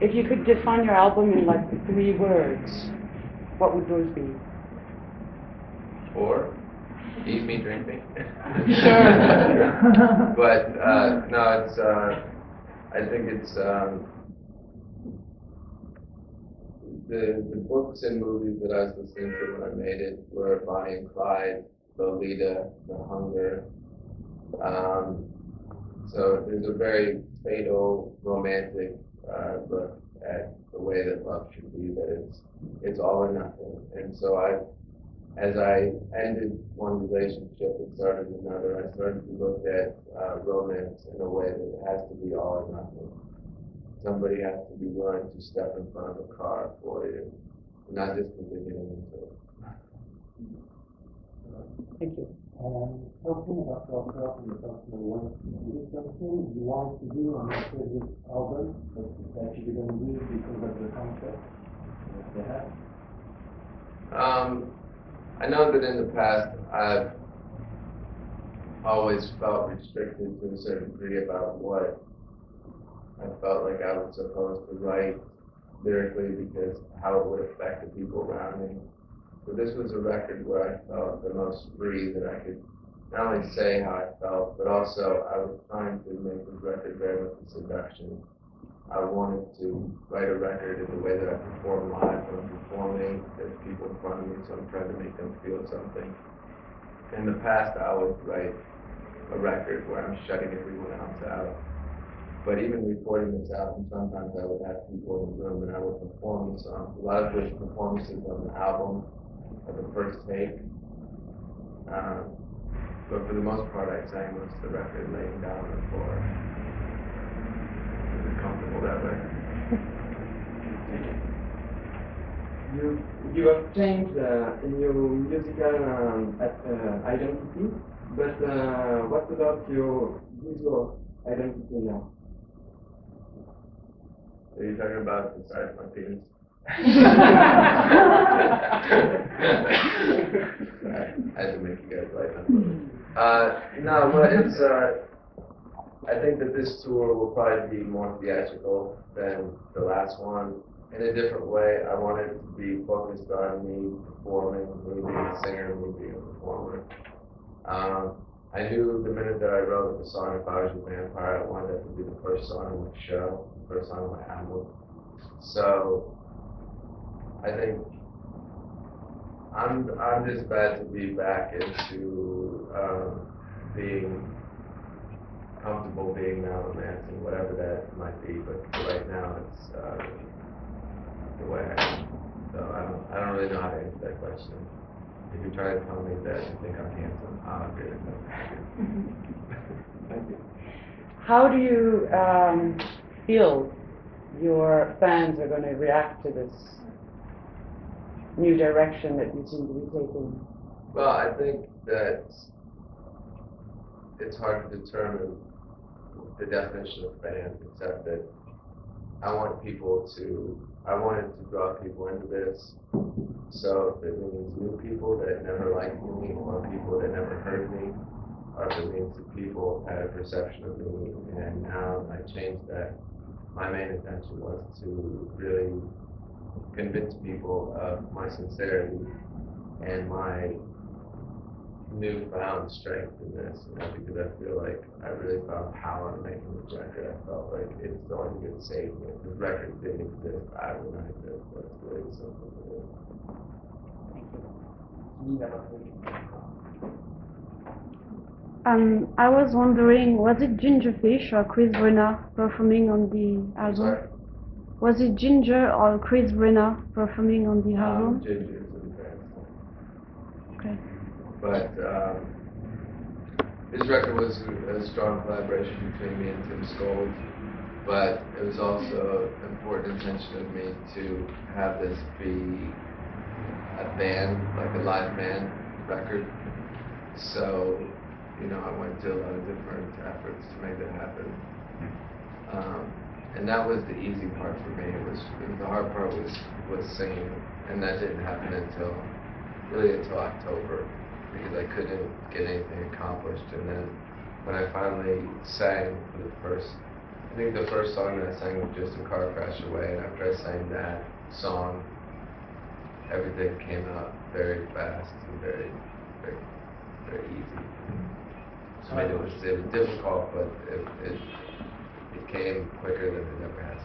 If you could define your album in like 3 words, what would those be? 4? Eat me, drink me. Sure. But no, it's. I think it's the books and movies that I was listening to when I made it were Bonnie and Clyde, Lolita, The Hunger. So there's a very fatal, romantic look at the way that love should be. That it's all or nothing. And so as I ended one relationship and started another, I started to look at romance in a way that it has to be all or nothing. Somebody has to be willing to step in front of a car for you, not just because they're getting into it. Thank you. Talking about yourself in the personal life, is it something you want to do on your previous album that you didn't do because of the concept that they had? I know that in the past I've always felt restricted to a certain degree about what I felt like I was supposed to write lyrically because how it would affect the people around me. So this was a record where I felt the most free, that I could not only say how I felt, but also I was trying to make this record very much a seduction. I wanted to write a record in the way that I perform live when I'm performing. There's people in front of me, so I'm trying to make them feel something. In the past, I would write a record where I'm shutting everyone else out. But even recording this album, sometimes I would have people in the room and I would perform the songs. A lot of the performances on the album are the first take. But for the most part, I sang most of the record laying down on the floor. Comfortable that way. You have changed in your musical identity, but what about your visual identity now? Are you talking about the size of my penis? I had to make you guys laugh. No, but it's. I think that this tour will probably be more theatrical than the last one. In a different way, I want it to be focused on me performing, me being a singer, me being a performer. I knew the minute that I wrote the song, If I Was Your Vampire, I wanted that to be the first song on my show, the first song on my album. So, I think I'm just glad to be back into being comfortable being Marilyn Manson, whatever that might be, but right now it's the way I am. So I don't really know how to answer that question. If you try to tell me that you think I'm handsome, I'll agree with that. Thank you. How do you feel your fans are going to react to this new direction that you seem to be taking? Well, I think that it's hard to determine the definition of fan, except that I wanted to draw people into this. So if it means new people that never liked me, or people that never heard me, or if it means that people had a perception of me, and now I changed that. My main intention was to really convince people of my sincerity and my newfound strength in this, because I feel like I really found power in making this record. I felt like it's the only thing that saved me. If this record didn't exist, I would not exist. That's really simple to do. I was wondering, was it Gingerfish or Chris Renner performing on the album? Sorry? Was it Ginger or Chris Renner performing on the album? Ginger is in there. Okay. But this record was a strong collaboration between me and Tim Skold, but it was also an important intention of me to have this be a band, like a live band record. So, I went to a lot of different efforts to make that happen. And that was the easy part for me. The hard part was singing, and that didn't happen until October, because I couldn't get anything accomplished. And then when I finally sang for the first I think the first song that I sang was Just a Car Crash Away, and after I sang that song, everything came out very fast and very, very, very easy. So I mean, it was difficult, but it came quicker than it ever has.